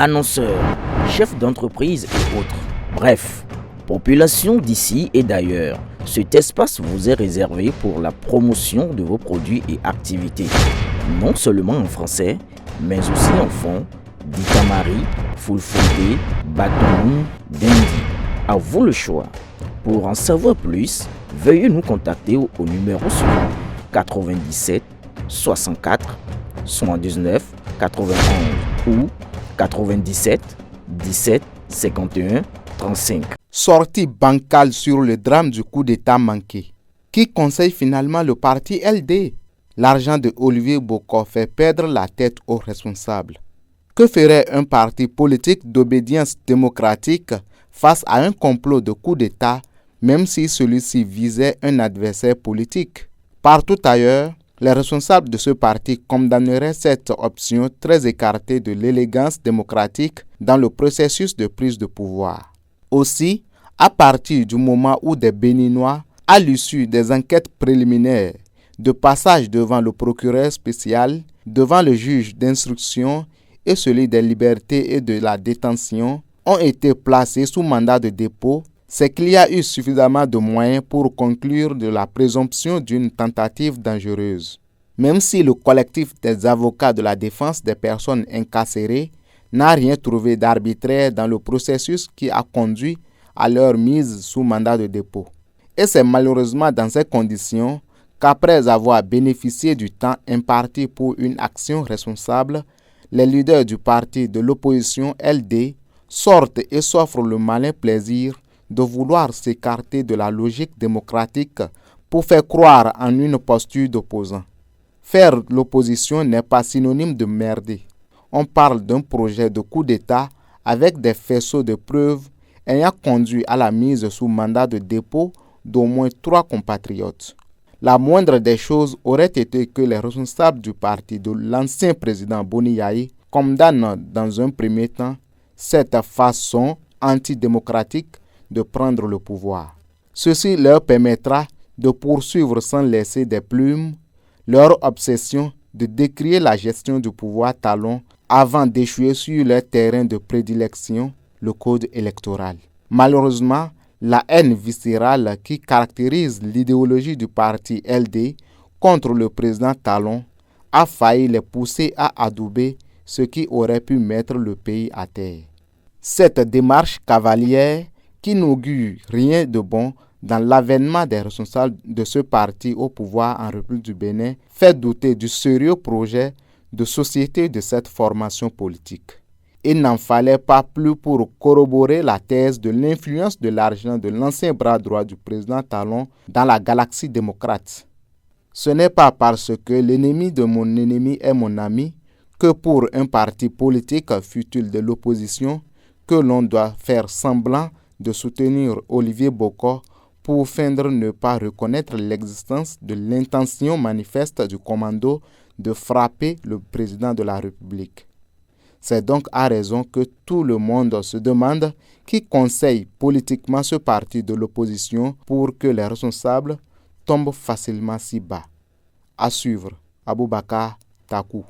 annonceurs, chefs d'entreprise et autres. Bref, population d'ici et d'ailleurs, cet espace vous est réservé pour la promotion de vos produits et activités, non seulement en français, mais aussi en fond, Ditamari, Fulfulde, Batoum, Dendi. À vous le choix. Pour en savoir plus, veuillez nous contacter au numéro suivant 97 64 79 91 ou 97 17 51 35. Sortie bancale sur le drame du coup d'État manqué. Qui conseille finalement le parti LD? L'argent de Olivier Bokor fait perdre la tête aux responsables. Que ferait un parti politique d'obédience démocratique face à un complot de coup d'État, même si celui-ci visait un adversaire politique? Partout ailleurs, les responsables de ce parti condamneraient cette option très écartée de l'élégance démocratique dans le processus de prise de pouvoir. Aussi, à partir du moment où des Béninois, à l'issue des enquêtes préliminaires, de passage devant le procureur spécial, devant le juge d'instruction et celui des libertés et de la détention, ont été placés sous mandat de dépôt, c'est qu'il y a eu suffisamment de moyens pour conclure de la présomption d'une tentative dangereuse. Même si le collectif des avocats de la défense des personnes incarcérées n'a rien trouvé d'arbitraire dans le processus qui a conduit à leur mise sous mandat de dépôt. Et c'est malheureusement dans ces conditions qu'après avoir bénéficié du temps imparti pour une action responsable, les leaders du parti de l'opposition LD sortent et s'offrent le malin plaisir de vouloir s'écarter de la logique démocratique pour faire croire en une posture d'opposant. Faire l'opposition n'est pas synonyme de merder. On parle d'un projet de coup d'État avec des faisceaux de preuves ayant conduit à la mise sous mandat de dépôt d'au moins 3 compatriotes. La moindre des choses aurait été que les responsables du parti de l'ancien président Boni Yayi condamnent dans un premier temps cette façon antidémocratique de prendre le pouvoir. Ceci leur permettra de poursuivre sans laisser des plumes leur obsession de décrier la gestion du pouvoir talon avant d'échouer sur leur terrain de prédilection, le code électoral. Malheureusement, la haine viscérale qui caractérise l'idéologie du parti LD contre le président Talon a failli les pousser à adouber ce qui aurait pu mettre le pays à terre. Cette démarche cavalière, qui n'augure rien de bon dans l'avènement des responsables de ce parti au pouvoir en République du Bénin, fait douter du sérieux projet de société de cette formation politique. Il n'en fallait pas plus pour corroborer la thèse de l'influence de l'argent de l'ancien bras droit du président Talon dans la galaxie démocrate. Ce n'est pas parce que l'ennemi de mon ennemi est mon ami que pour un parti politique, fût-il de l'opposition, que l'on doit faire semblant de soutenir Olivier Bokor pour feindre ne pas reconnaître l'existence de l'intention manifeste du commando de frapper le président de la République. C'est donc à raison que tout le monde se demande qui conseille politiquement ce parti de l'opposition pour que les responsables tombent facilement si bas. À suivre, Aboubakar Takou.